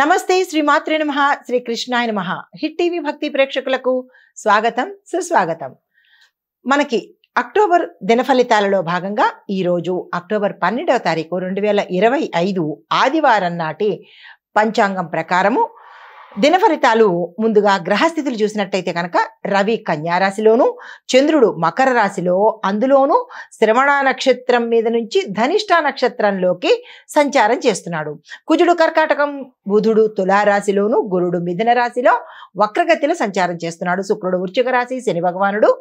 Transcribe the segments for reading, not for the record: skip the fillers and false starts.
నమస్తే శ్రీమాత్రే నమః శ్రీ కృష్ణాయ నమః హిట్ టీవీ భక్తి ప్రేక్షకులకు స్వాగతం సుస్వాగతం. మనకి అక్టోబర్ దిన ఫలితాలలో భాగంగా ఈరోజు అక్టోబర్ 12వ తారీఖు 2025 ఆదివారం నాటి పంచాంగం ప్రకారము దిన ఫలితాలు ముందుగా గ్రహస్థితులు చూసినట్టయితే కనుక రవి కన్యా రాశిలోను, చంద్రుడు మకర రాశిలో, అందులోనూ శ్రవణ నక్షత్రం మీద నుంచి ధనిష్ట నక్షత్రంలోకి సంచారం చేస్తున్నాడు. కుజుడు కర్కాటకం, బుధుడు తులారాశిలోను, గురుడు మిథున రాశిలో వక్రగతిలో సంచారం చేస్తున్నాడు. శుక్రుడు వృశ్చిక రాశి, శని భగవానుడు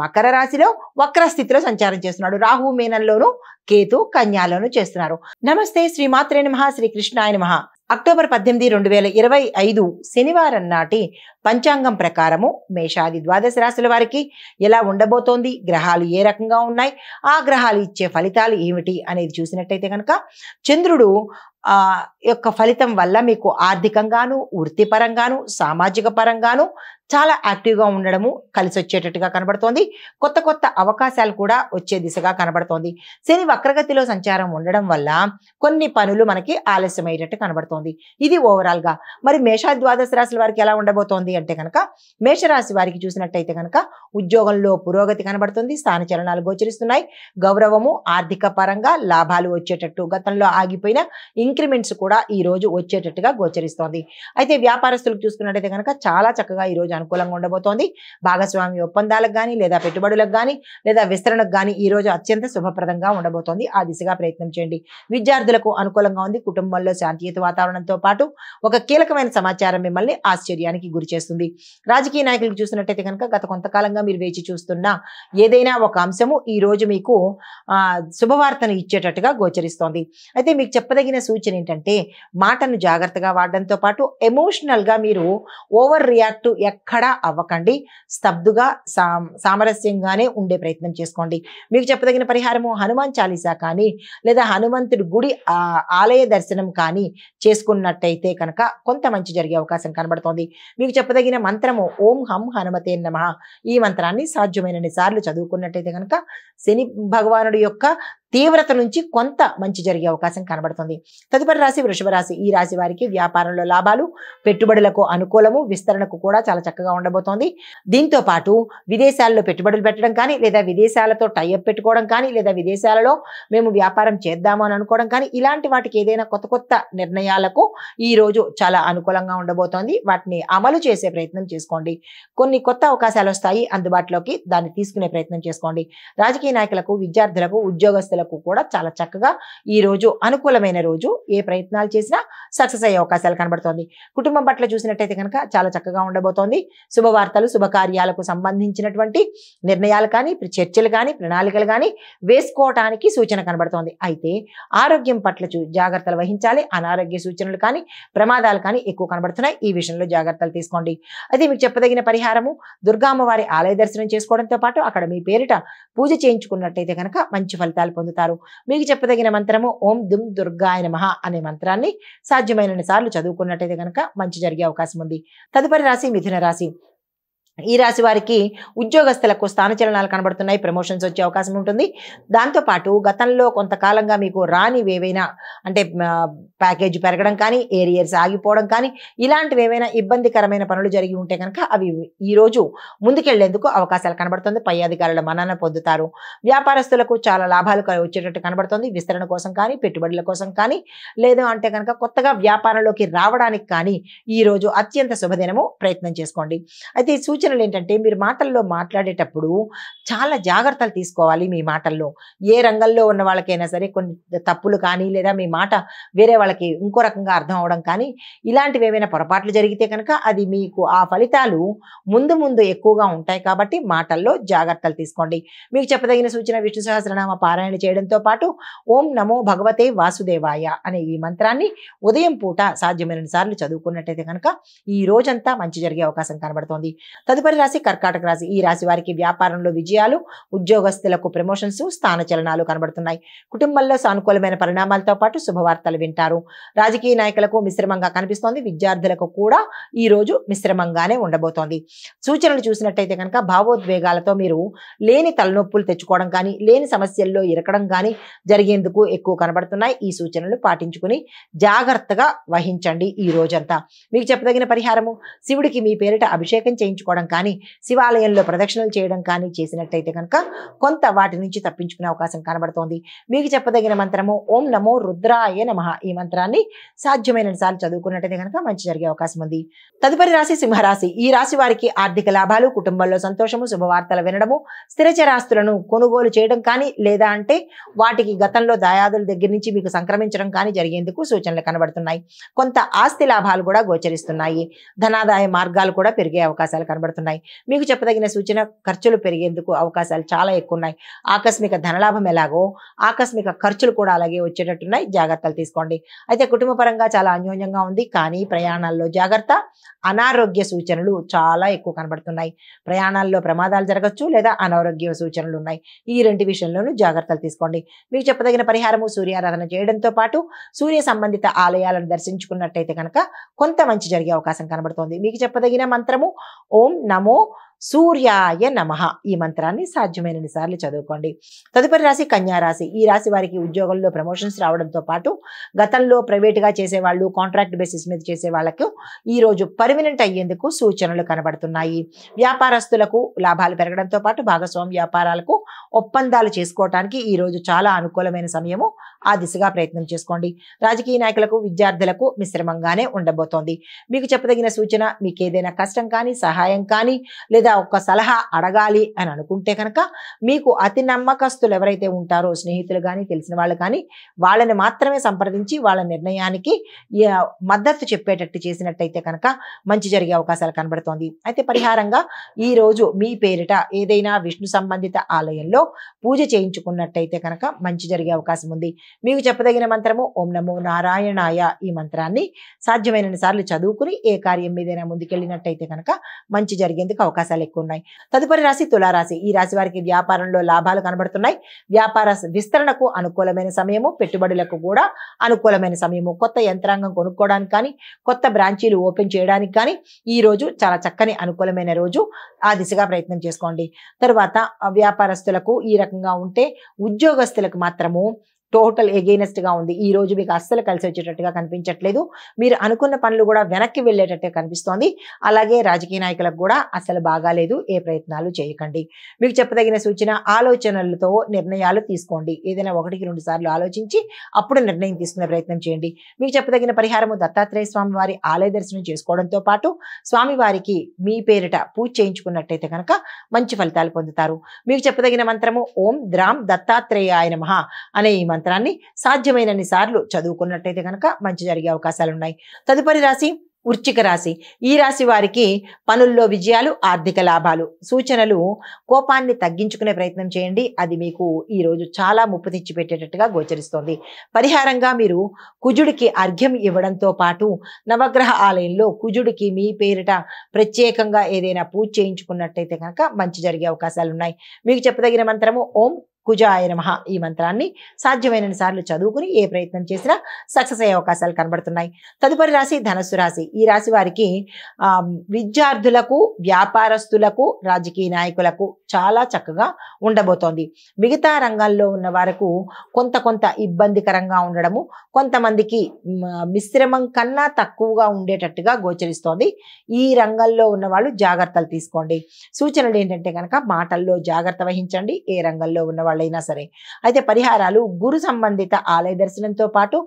మకర రాశిలో వక్రస్థితిలో సంచారం చేస్తున్నాడు. రాహు మీనంలోను, కేతు కన్యాలోను చేస్తున్నారు. నమస్తే శ్రీమాత్రే నమః శ్రీ కృష్ణాయ నమః. అక్టోబర్ 18, 2025 శనివారం నాటి పంచాంగం ప్రకారము మేషాది ద్వాదశ రాశుల వారికి ఎలా ఉండబోతోంది, గ్రహాలు ఏ రకంగా ఉన్నాయి, ఆ గ్రహాలు ఇచ్చే ఫలితాలు ఏమిటి అనేది చూసినట్టయితే కనుక చంద్రుడు యొక్క ఫలితం వల్ల మీకు ఆర్థికంగాను, వృత్తిపరంగాను, సామాజిక పరంగాను చాలా యాక్టివ్గా ఉండడము కలిసి వచ్చేటట్టుగా కనబడుతోంది. కొత్త కొత్త అవకాశాలు కూడా వచ్చే దిశగా కనబడుతోంది. శని వక్రగతిలో సంచారం ఉండడం వల్ల కొన్ని పనులు మనకి ఆలస్యమయ్యేటట్టు కనబడుతోంది. ఇది ఓవరాల్గా. మరి మేషాది ద్వాదశ రాశుల వారికి ఎలా ఉండబోతోంది అంటే కనుక మేషరాశి వారికి చూసినట్టయితే కనుక ఉద్యోగంలో పురోగతి కనబడుతుంది. స్థానచలనాలు గోచరిస్తున్నాయి. గౌరవము, ఆర్థిక పరంగా లాభాలు వచ్చేటట్టు, గతంలో ఆగిపోయిన ఇంక్రిమెంట్స్ కూడా ఈ రోజు వచ్చేటట్టుగా గోచరిస్తోంది. అయితే వ్యాపారస్తులకు చూసుకున్నట్టయితే కనుక చాలా చక్కగా ఈ రోజు అనుకూలంగా ఉండబోతోంది. భాగస్వామి ఒప్పందాలకు కానీ, లేదా పెట్టుబడులకు కానీ, లేదా విస్తరణకు కానీ ఈ రోజు అత్యంత శుభప్రదంగా ఉండబోతోంది. ఆ దిశగా ప్రయత్నం చేయండి. విద్యార్థులకు అనుకూలంగా ఉంది. కుటుంబంలో శాంతియుత వాతావరణంతో పాటు ఒక కీలకమైన సమాచారం మిమ్మల్ని ఆశ్చర్యానికి గురి చేస్తుంది. రాజకీయ నాయకులకు చూసినట్టయితే కనుక గత కొంతకాలంగా మీరు వేచి చూస్తున్న ఏదైనా ఒక అంశము ఈ రోజు మీకు శుభవార్తను ఇచ్చేటట్టుగా గోచరిస్తోంది. అయితే మీకు చెప్పదగిన సూచన ఏంటంటే మాటను జాగ్రత్తగా వాడడంతో పాటు ఎమోషనల్గా మీరు ఓవర్ రియాక్ట్ ఎక్కడా అవ్వకండి. స్తబ్దుగా సామరస్యంగానే ఉండే ప్రయత్నం చేసుకోండి. మీకు చెప్పదగిన పరిహారము హనుమాన్ చాలీసా కానీ, లేదా హనుమంతుడి గుడి ఆలయ దర్శనం కానీ చేసుకున్నట్టయితే కనుక కొంత మంచి జరిగే అవకాశం కనబడుతోంది. మీకు చెప్పదగిన మంత్రము ఓం హం హనుమతే నమః. ఈ మంత్రాన్ని సాధ్యమైనన్ని సార్లు చదువుకున్నట్టయితే కనుక శని భగవానుడి యొక్క తీవ్రత నుంచి కొంత మంచి జరిగే అవకాశం కనబడుతుంది. తదుపరి రాశి వృషభ రాశి. ఈ రాశి వారికి వ్యాపారంలో లాభాలు, పెట్టుబడులకు అనుకూలము, విస్తరణకు కూడా చాలా చక్కగా ఉండబోతోంది. దీంతో పాటు విదేశాల్లో పెట్టుబడులు పెట్టడం కానీ, లేదా విదేశాలతో టైఅప్ పెట్టుకోవడం కానీ, లేదా విదేశాలలో మేము వ్యాపారం చేద్దాము అని అనుకోవడం కానీ, ఇలాంటి వాటికి ఏదైనా కొత్త కొత్త నిర్ణయాలకు ఈ రోజు చాలా అనుకూలంగా ఉండబోతోంది. వాటిని అమలు చేసే ప్రయత్నం చేసుకోండి. కొన్ని కొత్త అవకాశాలు వస్తాయి అందుబాటులోకి, దాన్ని తీసుకునే ప్రయత్నం చేసుకోండి. రాజకీయ నాయకులకు, విద్యార్థులకు, ఉద్యోగస్తులకు కూడా చాలా చక్కగా ఈ రోజు అనుకూలమైన రోజు. ఏ ప్రయత్నాలు చేసినా సక్సెస్ అయ్యే అవకాశాలు కనబడుతోంది. కుటుంబం పట్ల చూసినట్టయితే కనుక చాలా చక్కగా ఉండబోతోంది. శుభవార్తలు, శుభకార్యాలకు సంబంధించినటువంటి నిర్ణయాలు కానీ, చర్చలు కానీ, ప్రణాళికలు కానీ వేసుకోవటానికి సూచన కనబడుతోంది. అయితే ఆరోగ్యం పట్ల జాగ్రత్తలు వహించాలి. అనారోగ్య సూచనలు కానీ, ప్రమాదాలు కానీ ఎక్కువ కనబడుతున్నాయి. ఈ విషయంలో జాగ్రత్తలు తీసుకోండి. అయితే మీకు చెప్పదగిన పరిహారము దుర్గా అమ్మవారి ఆలయ దర్శనం చేసుకోవడంతో పాటు అక్కడ మీ పేరిట పూజ చేయించుకున్నట్టయితే కనుక మంచి ఫలితాలు పొందుతారు. మీకు చెప్పదగిన మంత్రము ఓం దుమ్ దుర్గాయ నమః అనే మంత్రాన్ని సాధ్యమైనన్ని సార్లు చదువుకున్నట్టయితే కనుక మంచి జరిగే అవకాశం ఉంది. తదుపరి రాశి మిథున రాశి. ఈ రాశి వారికి ఉద్యోగస్తులకు స్థానచలనాలు కనబడుతున్నాయి. ప్రమోషన్స్ వచ్చే అవకాశం ఉంటుంది. దాంతోపాటు గతంలో కొంతకాలంగా మీకు రానివి ఏవైనా అంటే ప్యాకేజ్ పెరగడం కానీ, ఏరియర్స్ ఆగిపోవడం కానీ, ఇలాంటివి ఏవైనా ఇబ్బందికరమైన పనులు జరిగి ఉంటే కనుక అవి ఈరోజు ముందుకెళ్లేందుకు అవకాశాలు కనబడుతుంది. పై అధికారుల మన్నన పొందుతారు. వ్యాపారస్తులకు చాలా లాభాలు వచ్చేటట్టు కనబడుతుంది. విస్తరణ కోసం కానీ, పెట్టుబడుల కోసం కానీ, లేదు అంటే కనుక కొత్తగా వ్యాపారంలోకి రావడానికి కానీ ఈ రోజు అత్యంత శుభదినము. ప్రయత్నం చేసుకోండి. అయితే సూచనలు ఏంటంటే మీరు మాటల్లో మాట్లాడేటప్పుడు చాలా జాగ్రత్తలు తీసుకోవాలి. మీ మాటల్లో ఏ రంగంలో ఉన్న వాళ్ళకైనా సరే కొన్ని తప్పులు కానీ, లేదా మీ మాట వేరే వాళ్ళకి ఇంకో రకంగా అర్థం అవడం కానీ, ఇలాంటివి ఏమైనా పొరపాట్లు జరిగితే కనుక అది మీకు ఆ ఫలితాలు ముందు ముందు ఎక్కువగా ఉంటాయి. కాబట్టి మాటల్లో జాగ్రత్తలు తీసుకోండి. మీకు చెప్పదగిన సూచన విష్ణు సహస్రనామ పారాయణ చేయడంతో పాటు ఓం నమో భగవతే వాసుదేవాయ అనే ఈ మంత్రాన్ని ఉదయం పూట సాధ్యమైన సార్లు చదువుకున్నట్టయితే కనుక ఈ రోజంతా మంచి జరిగే అవకాశం కనబడుతోంది. తదుపరి రాశి కర్కాటక రాశి. ఈ రాశి వారికి వ్యాపారంలో విజయాలు, ఉద్యోగస్తులకు ప్రమోషన్స్, స్థానచలనాలు కనబడుతున్నాయి. కుటుంబంలో సానుకూలమైన పరిణామాలతో పాటు శుభవార్తలు వింటారు. రాజకీయ నాయకులకు మిశ్రమంగా కనిపిస్తోంది. విద్యార్థులకు కూడా ఈ రోజు మిశ్రమంగానే ఉండబోతోంది. సూచనలు చూసినట్టయితే కనుక భావోద్వేగాలతో మీరు లేని తలనొప్పులు తెచ్చుకోవడం కానీ, లేని సమస్యల్లో ఇరకడం కానీ జరిగేందుకు ఎక్కువ కనబడుతున్నాయి. ఈ సూచనలు పాటించుకుని జాగ్రత్తగా వహించండి ఈ రోజంతా. మీకు చెప్పదగిన పరిహారము, శివుడికి మీ పేరిట అభిషేకం చేయించుకోవడం కానీ, శివాలయంలో ప్రదక్షిణలు చేయడం కానీ చేసినట్టయితే కనుక కొంత వాటి నుంచి తప్పించుకునే అవకాశం కనబడుతోంది. మీకు చెప్పదగిన మంత్రము ఓం నమో రుద్రాయ నమః. ఈ మంత్రాన్ని సాధ్యమైన సార్లు చదువుకున్నట్టయితే కనుక మంచి జరిగే అవకాశం ఉంది. తదుపరి రాశి సింహరాశి. ఈ రాశి వారికి ఆర్థిక లాభాలు, కుటుంబంలో సంతోషము, శుభవార్తలు వినడము, స్థిరచరాస్తులను కొనుగోలు చేయడం కానీ, లేదా అంటే వాటికి గతంలో దాయాదుల దగ్గర నుంచి మీకు సంక్రమించడం కానీ జరిగేందుకు సూచనలు కనబడుతున్నాయి. కొంత ఆస్తి లాభాలు కూడా గోచరిస్తున్నాయి. ధనాదాయ మార్గాలు కూడా పెరిగే అవకాశాలు కనబడుతున్నాయి. మీకు చెప్పదగిన సూచన ఖర్చులు పెరిగేందుకు అవకాశాలు చాలా ఎక్కువ ఉన్నాయి. ఆకస్మిక ధనలాభం ఎలాగో ఆకస్మిక ఖర్చులు కూడా అలాగే వచ్చేటట్టున్నాయి. జాగ్రత్తలు తీసుకోండి. అయితే కుటుంబ పరంగా చాలా అన్యోన్యంగా ఉంది. కానీ ప్రయాణాల్లో జాగ్రత్త, అనారోగ్య సూచనలు చాలా ఎక్కువ కనబడుతున్నాయి. ప్రయాణాల్లో ప్రమాదాలు జరగచ్చు లేదా అనారోగ్య సూచనలు ఉన్నాయి. ఈ రెండు విషయంలోనూ జాగ్రత్తలు తీసుకోండి. మీకు చెప్పదగిన పరిహారము సూర్యారాధన చేయడంతో పాటు సూర్య సంబంధిత ఆలయాలను దర్శించుకున్నట్టయితే కనుక కొంత మంచి జరిగే అవకాశం కనబడుతోంది. మీకు చెప్పదగిన మంత్రము ఓం నమో సూర్యాయ నమః. ఈ మంత్రాన్ని సాధ్యమైనన్ని సార్లు చదువుకోండి. తదుపరి రాశి కన్యా రాశి. ఈ రాశి వారికి ఉద్యోగంలో ప్రమోషన్స్ రావడంతో పాటు గతంలో ప్రైవేట్గా చేసేవాళ్ళు, కాంట్రాక్ట్ బేసిస్ మీద చేసే వాళ్ళకు ఈ రోజు పర్మనెంట్ అయ్యేందుకు సూచనలు కనబడుతున్నాయి. వ్యాపారస్తులకు లాభాలు పెరగడంతో పాటు భాగస్వామి వ్యాపారాలకు ఒప్పందాలు చేసుకోవటానికి ఈ రోజు చాలా అనుకూలమైన సమయము. ఆ దిశగా ప్రయత్నం చేసుకోండి. రాజకీయ నాయకులకు, విద్యార్థులకు మిశ్రమంగానే ఉండబోతోంది. మీకు చెప్పదగిన సూచన, మీకు ఏదైనా కష్టం కానీ, సహాయం కానీ, లేదా ఒక సలహా అడగాలి అని అనుకుంటే కనుక మీకు అతి నమ్మకస్తులు ఎవరైతే ఉంటారో, స్నేహితులు కానీ, తెలిసిన వాళ్ళు కానీ, వాళ్ళని మాత్రమే సంప్రదించి వాళ్ళ నిర్ణయానికి మద్దతు చెప్పేటట్టు చేసినట్టయితే కనుక మంచి జరిగే అవకాశాలు కనబడుతోంది. అయితే పరిహారంగా ఈ రోజు మీ పేరిట ఏదైనా విష్ణు సంబంధిత ఆలయంలో పూజ చేయించుకున్నట్టయితే కనుక మంచి జరిగే అవకాశం ఉంది. మీకు చెప్పదగిన మంత్రము ఓం నమో నారాయణాయ. ఈ మంత్రాన్ని సాధ్యమైన సార్లు చదువుకుని ఏ కార్యం మీదైనా ముందుకెళ్ళినట్టయితే కనుక మంచి జరిగేందుకు అవకాశాలు ఎక్కువ ఉన్నాయి. తదుపరి రాశి తులారాశి. ఈ రాశి వారికి వ్యాపారంలో లాభాలు కనబడుతున్నాయి. వ్యాపార విస్తరణకు అనుకూలమైన సమయము, పెట్టుబడులకు కూడా అనుకూలమైన సమయము. కొత్త యంత్రాంగం కొనుక్కోవడానికి కానీ, కొత్త బ్రాంచీలు ఓపెన్ చేయడానికి కానీ ఈ రోజు చాలా చక్కని అనుకూలమైన రోజు. ఆ దిశగా ప్రయత్నం చేసుకోండి. తరువాత వ్యాపారస్తులకు ఈ రకంగా ఉంటే, ఉద్యోగస్తులకు మాత్రము టోటల్ ఎగెయినెస్ట్ గా ఉంది. ఈ రోజు మీకు అస్సలు కలిసి వచ్చేటట్టుగా కనిపించట్లేదు. మీరు అనుకున్న పనులు కూడా వెనక్కి వెళ్ళేటట్టే కనిపిస్తోంది. అలాగే రాజకీయ నాయకులకు కూడా అసలు బాగాలేదు. ఏ ప్రయత్నాలు చేయకండి. మీకు చెప్పదగిన సూచన, ఆలోచనలతో నిర్ణయాలు తీసుకోండి. ఏదైనా 1-2 సార్లు ఆలోచించి అప్పుడు నిర్ణయం తీసుకునే ప్రయత్నం చేయండి. మీకు చెప్పదగిన పరిహారము దత్తాత్రేయ స్వామి వారి ఆలయ దర్శనం చేసుకోవడంతో పాటు స్వామి వారికి మీ పేరిట పూజ చేయించుకున్నట్టయితే కనుక మంచి ఫలితాలు పొందుతారు. మీకు చెప్పదగిన మంత్రము ఓం ద్రాం దత్తాత్రేయాయ నమః అనే ఈ మంత్రాన్ని సాధ్యమైనన్ని సార్లు చదువుకున్నట్టయితే కనుక మంచి జరిగే అవకాశాలు ఉన్నాయి. తదుపరి రాశి వృశ్చిక రాశి. ఈ రాశి వారికి పనుల్లో విజయాలు, ఆర్థిక లాభాలు. సూచనలు కోపాన్ని తగ్గించుకునే ప్రయత్నం చేయండి. అది మీకు ఈ రోజు చాలా ముప్పు తెచ్చి పెట్టేటట్టుగా గోచరిస్తోంది. పరిహారంగా మీరు కుజుడికి అర్ఘ్యం ఇవ్వడంతో పాటు నవగ్రహ ఆలయంలో కుజుడికి మీ పేరిట ప్రత్యేకంగా ఏదైనా పూజ చేయించుకున్నట్టయితే కనుక మంచి జరిగే అవకాశాలు ఉన్నాయి. మీకు చెప్పదగిన మంత్రము ఓం కుజాయ నమః. ఈ మంత్రాన్ని సాధ్యమైన సార్లు చదువుకుని ఏ ప్రయత్నం చేసినా సక్సెస్ అయ్యే అవకాశాలు కనబడుతున్నాయి. తదుపరి రాశి ధనస్సు రాశి. ఈ రాశి వారికి విద్యార్థులకు, వ్యాపారస్తులకు, రాజకీయ నాయకులకు చాలా చక్కగా ఉండబోతోంది. మిగతా రంగాల్లో ఉన్న వారికి కొంత ఇబ్బందికరంగా ఉండడము, కొంతమందికి మిశ్రమం కన్నా తక్కువగా ఉండేటట్టుగా గోచరిస్తోంది. ఈ రంగంలో ఉన్న వాళ్ళు జాగ్రత్తలు తీసుకోండి. సూచనలు ఏంటంటే కనుక మాటల్లో జాగ్రత్త వహించండి, ఏ రంగంలో ఉన్న వాళ్ళైనా సరే. అయితే పరిహారాలు గురు సంబంధిత ఆలయ దర్శనంతో పాటు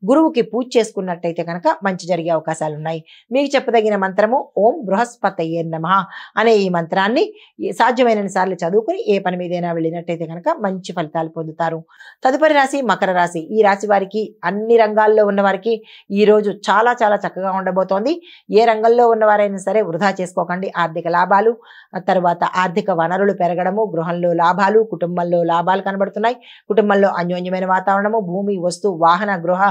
గురువుకి పూజ చేసుకున్నట్టయితే కనుక మంచి జరిగే అవకాశాలు ఉన్నాయి. మీకు చెప్పదగిన మంత్రము ఓం బృహస్పతయే నమః అనే ఈ మంత్రాన్ని సాధ్యమైన సార్లు చదువుకుని ఏ పని మీదైనా వెళ్ళినట్టయితే కనుక మంచి ఫలితాలు పొందుతారు. తదుపరి రాశి మకర రాశి. ఈ రాశి వారికి అన్ని రంగాల్లో ఉన్న వారికి ఈ రోజు చాలా చాలా చక్కగా ఉండబోతోంది. ఏ రంగంలో ఉన్నవారైనా సరే వృధా చేసుకోకండి. ఆర్థిక లాభాలు, తర్వాత ఆర్థిక వనరులు పెరగడము, గృహంలో లాభాలు, కుటుంబంలో లాభాలు, లాభాలు కనబడుతున్నాయి. కుటుంబంలో అన్యోన్యమైన వాతావరణము, భూమి, వస్తు, వాహన, గృహ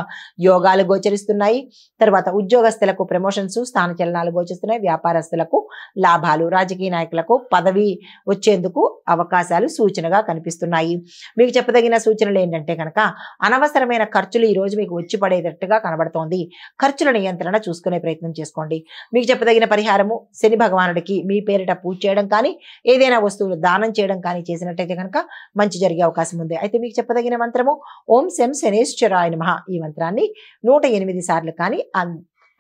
యోగాలు గోచరిస్తున్నాయి. తర్వాత ఉద్యోగస్తులకు ప్రమోషన్స్, స్థానచలనాలు గోచరిస్తున్నాయి. వ్యాపారస్తులకు లాభాలు, రాజకీయ నాయకులకు పదవి వచ్చేందుకు అవకాశాలు సూచనగా కనిపిస్తున్నాయి. మీకు చెప్పదగిన సూచనలు ఏంటంటే కనుక అనవసరమైన ఖర్చులు ఈ రోజు మీకు వచ్చి పడేటట్టుగా కనబడుతోంది. ఖర్చుల నియంత్రణ చూసుకునే ప్రయత్నం చేసుకోండి. మీకు చెప్పదగిన పరిహారము శని భగవానుడికి మీ పేరిట పూజ చేయడం కానీ, ఏదైనా వస్తువులు దానం చేయడం కానీ చేసినట్టయితే కనుక మంచి జరిగే అవకాశం ఉంది. అయితే మీకు చెప్పదగిన మంత్రము ఓం శం శనేశ్వరాయ నమః. ఈ మంత్రాన్ని 108 సార్లు కానీ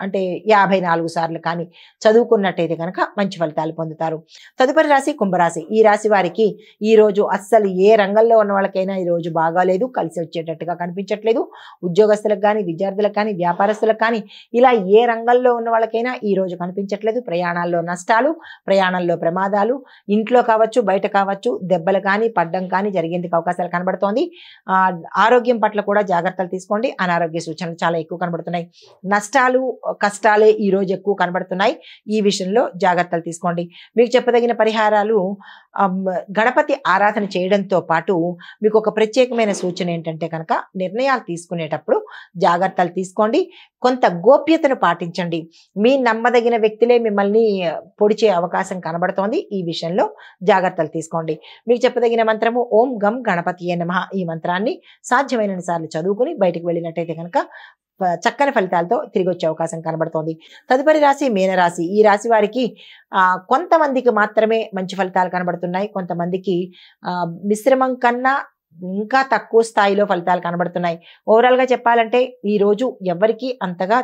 అంటే 54 సార్లు కానీ చదువుకున్నట్టయితే కనుక మంచి ఫలితాలు పొందుతారు. తదుపరి రాశి కుంభరాశి. ఈ రాశి వారికి ఈ రోజు అస్సలు ఏ రంగంలో ఉన్న వాళ్ళకైనా ఈ రోజు బాగాలేదు, కలిసి వచ్చేటట్టుగా కనిపించట్లేదు. ఉద్యోగస్తులకు కానీ, విద్యార్థులకు కానీ, వ్యాపారస్తులకు కానీ ఇలా ఏ రంగంలో ఉన్న వాళ్ళకైనా ఈ రోజు కనిపించట్లేదు. ప్రయాణాల్లో నష్టాలు, ప్రయాణంలో ప్రమాదాలు, ఇంట్లో కావచ్చు, బయట కావచ్చు, దెబ్బలు కానీ పడ్డం కానీ జరిగేందుకు అవకాశాలు కనబడుతోంది. ఆరోగ్యం పట్ల కూడా జాగ్రత్తలు తీసుకోండి. అనారోగ్య సూచనలు చాలా ఎక్కువ కనబడుతున్నాయి. నష్టాలు, కష్టాలే ఈ రోజు ఎక్కువ కనబడుతున్నాయి. ఈ విషయంలో జాగ్రత్తలు తీసుకోండి. మీకు చెప్పదగిన పరిహారాలు గణపతి ఆరాధన చేయడంతో పాటు మీకు ఒక ప్రత్యేకమైన సూచన ఏంటంటే కనుక నిర్ణయాలు తీసుకునేటప్పుడు జాగ్రత్తలు తీసుకోండి. కొంత గోప్యతను పాటించండి. మీ నమ్మదగిన వ్యక్తులే మిమ్మల్ని పొడిచే అవకాశం కనబడుతోంది. ఈ విషయంలో జాగ్రత్తలు తీసుకోండి. మీకు చెప్పదగిన మంత్రము ఓం గం గణపతియే నమః. ఈ మంత్రాన్ని సాధ్యమైనన్ని సార్లు చదువుకుని బయటకు వెళ్ళినట్టయితే కనుక చక్కని ఫలితాలతో తిరిగి వచ్చే అవకాశం కనబడుతోంది. తదుపరి రాశి మీనరాశి. ఈ రాశి వారికి కొంతమందికి మాత్రమే మంచి ఫలితాలు కనబడుతున్నాయి. కొంతమందికి మిశ్రమం కన్నా ఇంకా తక్కువ స్థాయిలో ఫలితాలు కనబడుతున్నాయి. ఓవరాల్గా చెప్పాలంటే ఈ రోజు ఎవరికి అంతగా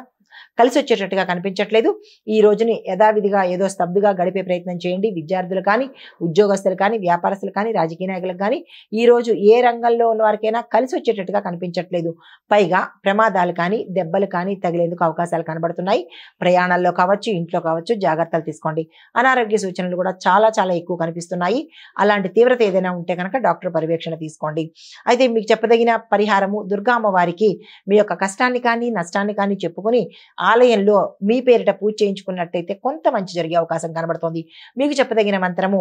కలిసి వచ్చేటట్టుగా కనిపించట్లేదు. ఈ రోజుని యథావిధిగా ఏదో స్తబ్దుగా గడిపే ప్రయత్నం చేయండి. విద్యార్థులు కానీ, ఉద్యోగస్తులు కానీ, వ్యాపారస్తులు కానీ, రాజకీయ నాయకులకు కానీ ఈ రోజు ఏ రంగంలో ఉన్న వారికైనా కలిసి వచ్చేటట్టుగా కనిపించట్లేదు. పైగా ప్రమాదాలు కానీ, దెబ్బలు కానీ తగిలేందుకు అవకాశాలు కనబడుతున్నాయి. ప్రయాణాల్లో కావచ్చు, ఇంట్లో కావచ్చు, జాగ్రత్తలు తీసుకోండి. అనారోగ్య సూచనలు కూడా చాలా చాలా ఎక్కువ కనిపిస్తున్నాయి. అలాంటి తీవ్రత ఏదైనా ఉంటే కనుక డాక్టర్ పర్యవేక్షణ తీసుకోండి. అయితే మీకు చెప్పదగిన పరిహారము దుర్గా అమ్మవారికి మీ యొక్క కష్టాన్ని కానీ, నష్టాన్ని కానీ చెప్పుకొని ఆలయంలో మీ పేరిట పూజ చేయించుకున్నట్టయితే కొంత మంచి జరిగే అవకాశం కనబడుతోంది. మీకు చెప్పదగిన మంత్రము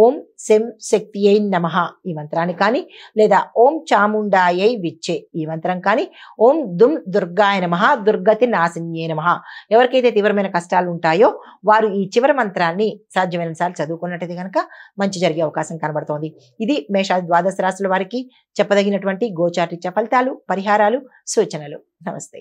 ఓం శం శక్తియై నమః. ఈ మంత్రాన్ని కానీ, లేదా ఓం చాముండాయై విచ్చే ఈ మంత్రం కానీ, ఓం దుమ్ దుర్గాయ నమః దుర్గతి నాశిన్యే నమః. ఎవరికైతే తీవ్రమైన కష్టాలు ఉంటాయో వారు ఈ చివరి మంత్రాన్ని సాధ్యమైన సార్లు చదువుకున్నట్టయితే కనుక మంచి జరిగే అవకాశం కనబడుతోంది. ఇది మేషాది ద్వాదశ రాశుల వారికి చెప్పదగినటువంటి గోచారిత్య ఫలితాలు, పరిహారాలు, సూచనలు. నమస్తే.